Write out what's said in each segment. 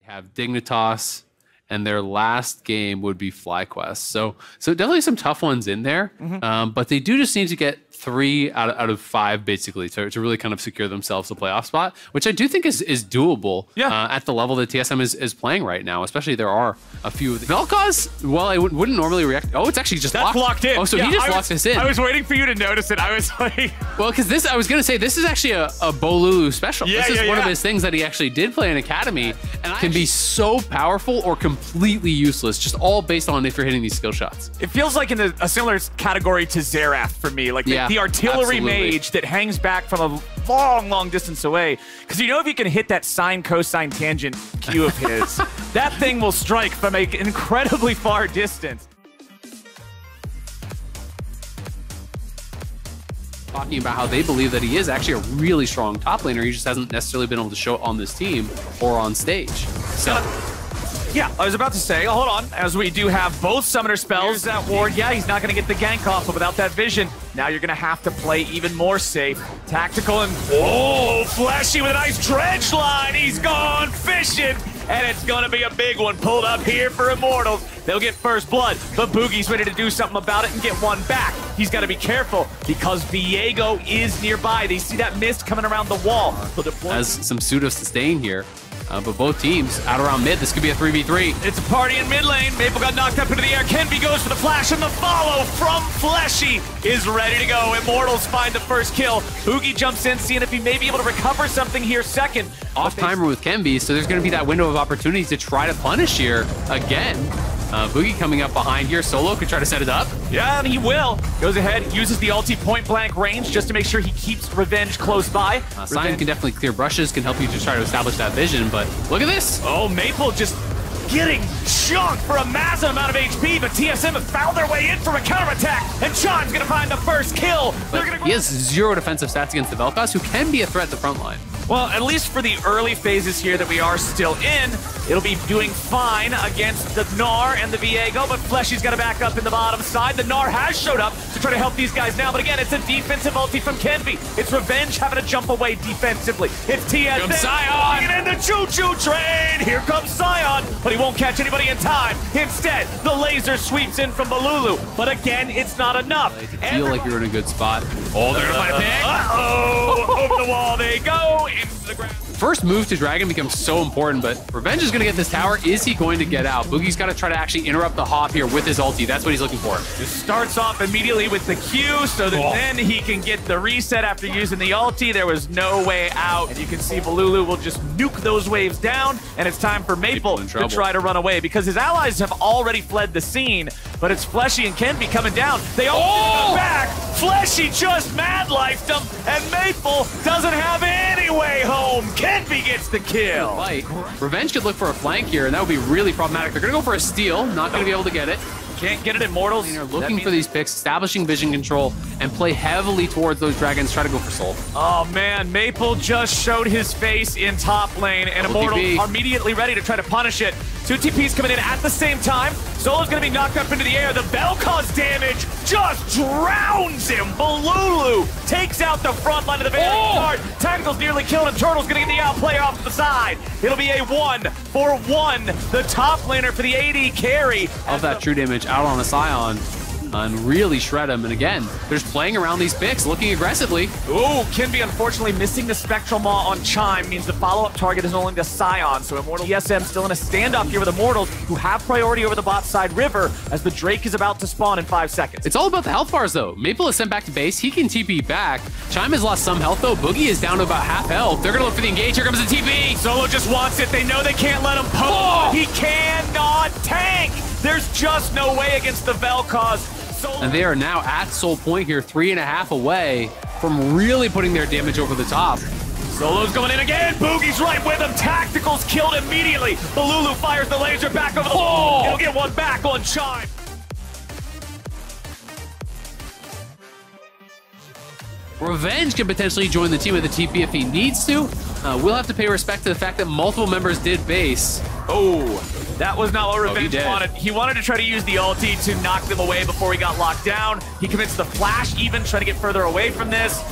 Have Dignitas, and their last game would be FlyQuest. So definitely some tough ones in there, but they do just need to get 3 out of 5 basically to really kind of secure themselves a playoff spot, which I do think is doable at the level that TSM is playing right now. Especially there are a few of the Vel'Koz. Well, I wouldn't normally react. Oh, it's actually just locked in. Oh, so he just locked us in. I was waiting for you to notice it. I was like, well, because I was gonna say this is actually a Bolulu special. This is one of his things that he actually did play in Academy, and can be so powerful or completely useless, just all based on if you're hitting these skill shots. It feels like in a similar category to Xerath for me, like the artillery mage that hangs back from a long distance away. Because you know if you can hit that sine cosine tangent Q of his, that thing will strike from an incredibly far distance. Talking about how they believe that he is actually a really strong top laner. He just hasn't necessarily been able to show it on this team or on stage. So. Yeah, I was about to say, hold on, as we do have both summoner spells. Here's that ward. Yeah, he's not going to get the gank off, but without that vision, now you're going to have to play even more safe. Tactical and, oh, Flashy with a nice dredge line. He's gone fishing, and it's going to be a big one pulled up here for Immortals. They'll get first blood, but Boogie's ready to do something about it and get one back. He's got to be careful because Viego is nearby. They see that mist coming around the wall. Has some pseudo-sustain here. But both teams out around mid. This could be a 3v3. It's a party in mid lane. Maple got knocked up into the air. Kenby goes for the flash, and the follow from Fleshy is ready to go. Immortals find the first kill. Boogie jumps in, seeing if he may be able to recover something here second. Off timer with Kenby, so there's going to be that window of opportunity to try to punish here again. Boogie coming up behind here. Solo could try to set it up. Yeah, and he will. Goes ahead, uses the ulti point blank range just to make sure he keeps Revenge close by. Sion can definitely clear brushes, can help you to try to establish that vision, but look at this. Oh, Maple just getting chunked for a massive amount of HP, but TSM have found their way in from a counterattack, and Sean's gonna find the first kill. He has 0 defensive stats against the Vel'Koz, who can be a threat at the front line. Well, at least for the early phases here that we are still in, it'll be doing fine against the Gnar and the Viego, but Fleshy's got to back up in the bottom side. The Gnar has showed up to try to help these guys now, but again, it's a defensive ulti from Kenby. It's Revenge having to jump away defensively. It's TSM. Sion! In the choo-choo train! Here comes Sion, but he won't catch anybody in time. Instead, the laser sweeps in from Bolulu, but again, it's not enough. Feel like you're in a good spot. Oh, they're gonna find a pick. Uh-oh! Over the wall they go. Into the ground. First move to Dragon becomes so important, but Revenge is going to get this tower. Is he going to get out? Boogie's got to try to actually interrupt the hop here with his ulti. That's what he's looking for. Just starts off immediately with the Q, so that then he can get the reset after using the ulti. There was no way out. And you can see Bolulu will just nuke those waves down, and it's time for Maple to try to run away because his allies have already fled the scene, but it's Fleshy and Kenby coming down. They all back. Fleshy just mad-lifed him, and Maple doesn't have any way home. Kenby gets the kill. Revenge could look for a flank here, and that would be really problematic. They're going to go for a steal. Not going to be able to get it. Can't get it, Immortals. They're looking for these picks, establishing vision control, and play heavily towards those dragons. Try to go for soul. Oh, man. Maple just showed his face in top lane, and Immortals are immediately ready to try to punish it. 2 TPs coming in at the same time. Solo's going to be knocked up into the air. The Vel'Koz damage just drowns him. Bolulu takes out the front line of the Vanguard. Tactical's nearly killed, and Turtle's going to get the outplay off the side. It'll be a 1-for-1. The top laner for the AD carry. Of that true damage out on the Sion. And really shred him. And again, they're just playing around these picks, looking aggressively. Ooh, Kenby unfortunately missing the Spectral Maw on Chime means the follow-up target is only the Sion. So Immortal TSM still in a standoff here with Immortals, who have priority over the bot side River as the Drake is about to spawn in 5 seconds. It's all about the health bars though. Maple is sent back to base. He can TP back. Chime has lost some health though. Boogie is down to about half health. They're gonna look for the engage. Here comes the TP. Solo just wants it. They know they can't let him poke. He cannot tank. There's just no way against the Vel'Koz. And they are now at Soul Point here, 3.5 away from really putting their damage over the top. Solo's going in again. Boogie's right with him. Tactical's killed immediately. Bolulu fires the laser back over the wall. He'll get one back on Chime. Revenge can potentially join the team with the TP if he needs to. We'll have to pay respect to the fact that multiple members did base. Oh, that was not what Revenge wanted. He wanted to try to use the ulti to knock them away before he got locked down. He commits the flash even, trying to get further away from this.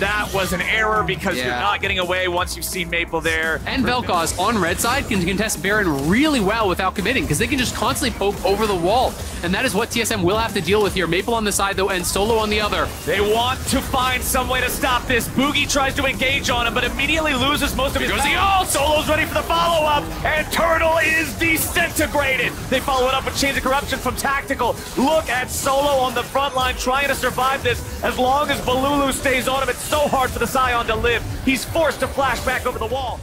that was an error because you're not getting away once you've seen Maple there. And Vel'Koz on red side can contest Baron really well without committing because they can just constantly poke over the wall. And that is what TSM will have to deal with here. Maple on the side, though, and Solo on the other. They want to find some way to stop this. Boogie tries to engage on him, but immediately loses most of his power. Solo's ready for the follow-up, and Turtle is disintegrated. They follow it up with Chains of Corruption from Tactical. Look at Solo on the front line trying to survive this. As long as Bolulu stays on him, it's so hard for the Scion to live. He's forced to flash back over the wall.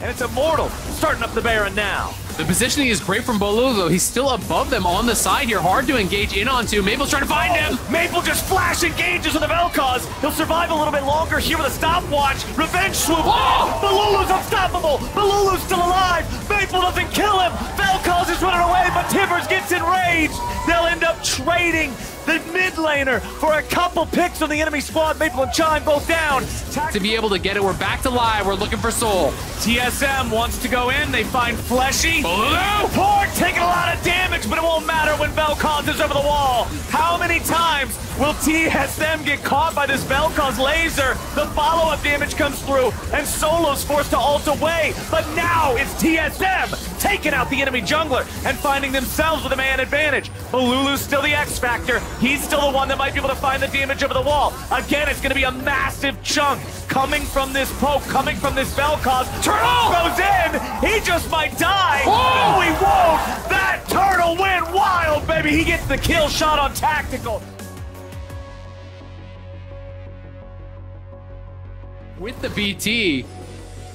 And it's Immortal starting up the Baron now. The positioning is great from Bolulu, though. He's still above them on the side here. Hard to engage in onto. Maple's trying to find him. Maple just flash engages with the Vel'Koz. He'll survive a little bit longer here with a stopwatch. Revenge swoop. Bolulu's unstoppable. Bolulu's still alive. Maple doesn't kill him. Vel'Koz is running away, but Tibbers gets enraged. They'll end up trading the mid laner for a couple picks on the enemy squad. Maple and Chime both down. To be able to get it, we're back to live. We're looking for Soul. TSM wants to go in. They find Fleshy. Bolulu! Port taking a lot of damage, but it won't matter when Vel'Koz is over the wall. How many times will TSM get caught by this Vel'Koz laser? The follow-up damage comes through, and Solo's forced to ult away. But now it's TSM taking out the enemy jungler and finding themselves with a man advantage. Bolulu's still the X factor. He's still the one that might be able to find the damage over the wall. Again, it's going to be a massive chunk coming from this poke, coming from this Vel'Koz. Turtle goes in. He just might die. No, he won't. That Turtle went wild, baby. He gets the kill shot on Tactical. With the BT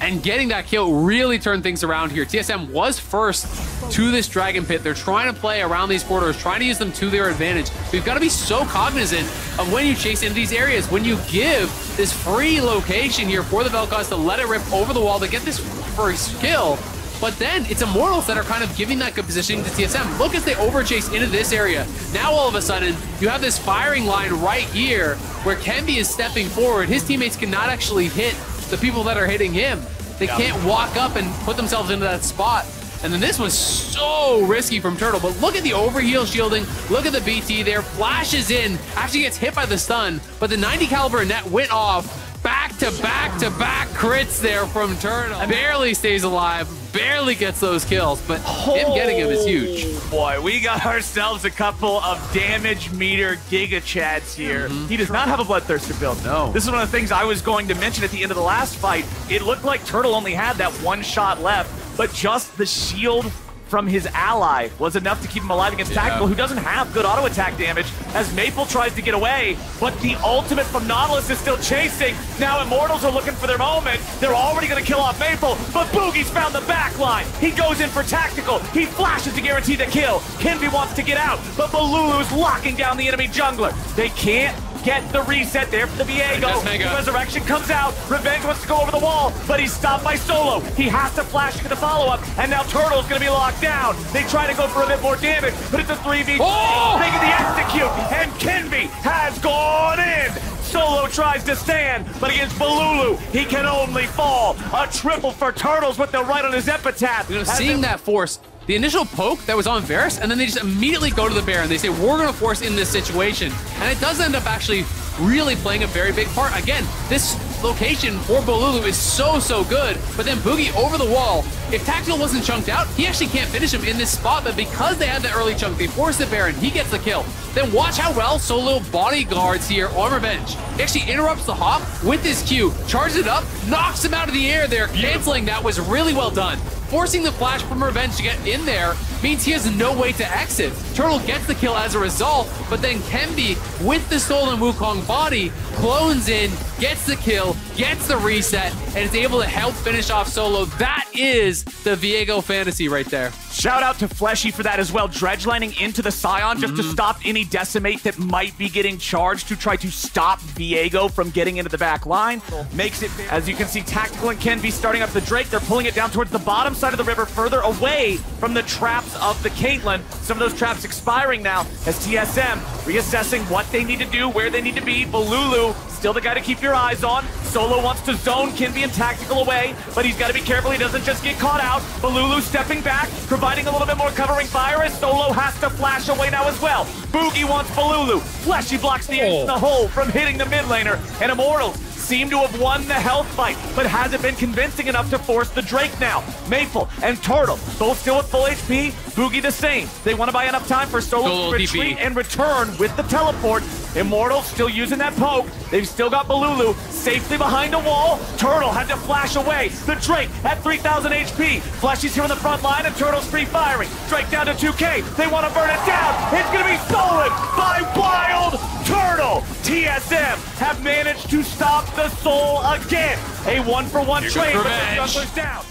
and getting that kill really turned things around here. TSM was first to this Dragon Pit. They're trying to play around these corridors, trying to use them to their advantage. We've got to be so cognizant of when you chase into these areas, when you give this free location here for the Vel'Koz to let it rip over the wall to get this first kill. But then it's Immortals that are kind of giving that good positioning to TSM. Look as they overchase into this area. Now all of a sudden, you have this firing line right here where Kenby is stepping forward. His teammates cannot actually hit the people that are hitting him. They can't walk up and put themselves into that spot. And then this was so risky from Turtle. But look at the overheal shielding. Look at the BT there. Flashes in. Actually gets hit by the stun. But the 90 caliber net went off. Back to back crits there from Turtle. Barely stays alive. Barely gets those kills. But him getting him is huge. Boy, we got ourselves a couple of damage meter Giga Chads here. He does not have a Bloodthirster build. No. This is one of the things I was going to mention at the end of the last fight. It looked like Turtle only had that one shot left, but just the shield from his ally was enough to keep him alive against Tactical, who doesn't have good auto attack damage, as Maple tries to get away, but the ultimate from Nautilus is still chasing. Now Immortals are looking for their moment. They're already going to kill off Maple, but Boogie's found the back line. He goes in for Tactical. He flashes to guarantee the kill. Kenby wants to get out, but Bolulu's locking down the enemy jungler. They can't get the reset there for the Viego. The Resurrection comes out. Revenge wants to go over the wall, but he's stopped by Solo. He has to flash to get the follow-up, and now Turtle's going to be locked down. They try to go for a bit more damage, but it's a 3v2. They get the execute, and Kenby has gone in. Solo tries to stand, but against Bolulu, he can only fall. A triple for Turtles with the right on his epitaph. You know, seeing that force, the initial poke that was on Varus, and then they just immediately go to the Baron. They say, we're going to force in this situation. And it does end up actually really playing a very big part. Again, this location for Bolulu is so good, but then Boogie over the wall. If Tactical wasn't chunked out, he actually can't finish him in this spot, but because they had the early chunk, they forced the Baron, he gets the kill. Then watch how well Solo bodyguards here on Revenge. He actually interrupts the hop with his Q, charges it up, knocks him out of the air there, canceling. That was really well done. Forcing the flash from Revenge to get in there means he has no way to exit. Turtle gets the kill as a result, but then Kenby, with the stolen Wukong body, clones in, gets the kill, gets the reset, and is able to help finish off Solo. That is the Viego fantasy right there. Shout out to Fleshy for that as well. Dredgelining into the Scion just to stop any Decimate that might be getting charged to try to stop Viego from getting into the back line. Makes it, as you can see, Tactical and Kenby starting up the Drake. They're pulling it down towards the bottom side of the river, further away from the traps of the Caitlyn. Some of those traps expiring now as TSM reassessing what they need to do, where they need to be. Bolulu still the guy to keep your eyes on. Solo wants to zone Kinby and Tactical away, but he's got to be careful he doesn't just get caught out. Bolulu stepping back, providing a little bit more covering fire as Solo has to flash away now as well. Boogie wants Bolulu. Fleshy blocks the ace in the hole from hitting the mid laner, and Immortals seem to have won the health fight, but hasn't been convincing enough to force the Drake now. Maple and Turtle, both still with full HP. Boogie the same. They want to buy enough time for Solo to retreat and return with the teleport. Immortals still using that poke. They've still got Bolulu safely behind a wall. Turtle had to flash away. The Drake at 3,000 HP. Fleshy's here on the front line and Turtle's free firing. Drake down to 2K. They want to burn it down. It's going to be stolen by Wild Turtle. TSM have managed to stop the Soul again. A 1-for-1 trade, but the jungler's down.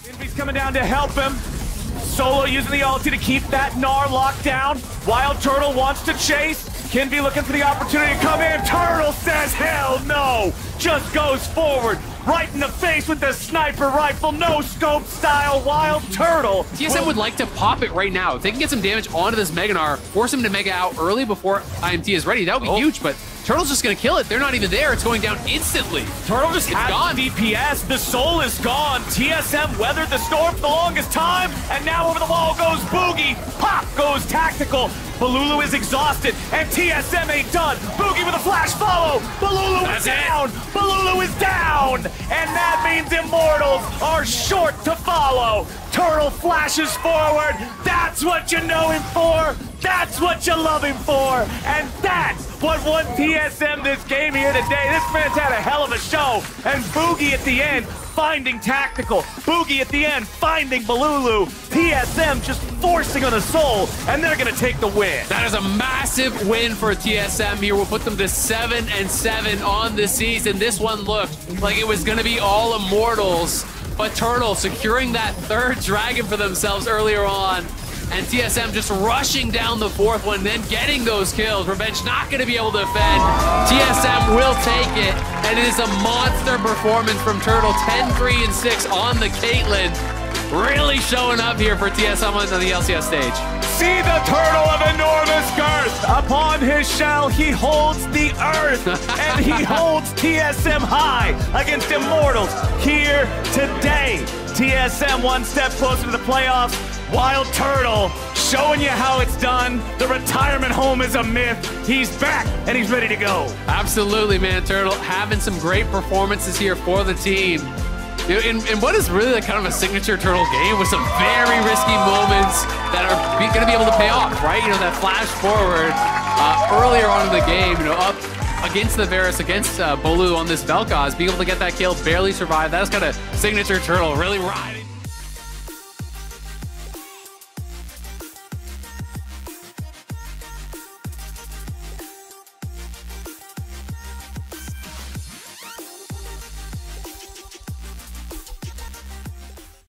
Kinby's coming down to help him. Solo using the ulti to keep that Gnar locked down. Wild Turtle wants to chase. Kinby looking for the opportunity to come in. Turtle says hell no. Just goes forward. Right in the face with the sniper rifle. No scope style. Wild Turtle. TSM would like to pop it right now. If they can get some damage onto this Mega Gnar, force him to Mega out early before IMT is ready, that would be huge, but Turtle's just gonna kill it. They're not even there. It's going down instantly. Turtle just has gone. DPS. The Soul is gone. TSM weathered the storm for the longest time, and now over the wall goes Boogie. Pop goes Tactical. Bolulu is exhausted, and TSM ain't done. Boogie with a flash follow. Bolulu is down. Bolulu is down, and that means Immortals are short to follow. Turtle flashes forward. That's what you know him for. That's what you love him for, and that's what won TSM this game here today. This man's had a hell of a show, and Boogie at the end finding Tactical. Boogie at the end finding Bolulu. TSM just forcing on a Soul, and they're gonna take the win. That is a massive win for TSM here. We'll put them to 7-7 on the season. This one looked like it was gonna be all Immortals, but Turtle securing that third dragon for themselves earlier on. And TSM just rushing down the fourth one, then getting those kills. Revenge not going to be able to defend. TSM will take it, and it is a monster performance from Turtle. 10-3-6 on the Caitlyn. Really showing up here for TSM on the LCS stage. See the Turtle of enormous girth. Upon his shell, he holds the earth, and he holds TSM high against Immortals here today. TSM one step closer to the playoffs. Wild Turtle showing you how it's done. The retirement home is a myth. He's back and he's ready to go. Absolutely, man. Turtle having some great performances here for the team. In what is really like kind of a signature Turtle game with some very risky moments that are going to be able to pay off, right? You know, that flash forward earlier on in the game, you know, up against the Varus, against Bolulu on this Vel'Koz, being able to get that kill, barely survive. That is kind of signature Turtle, really riding.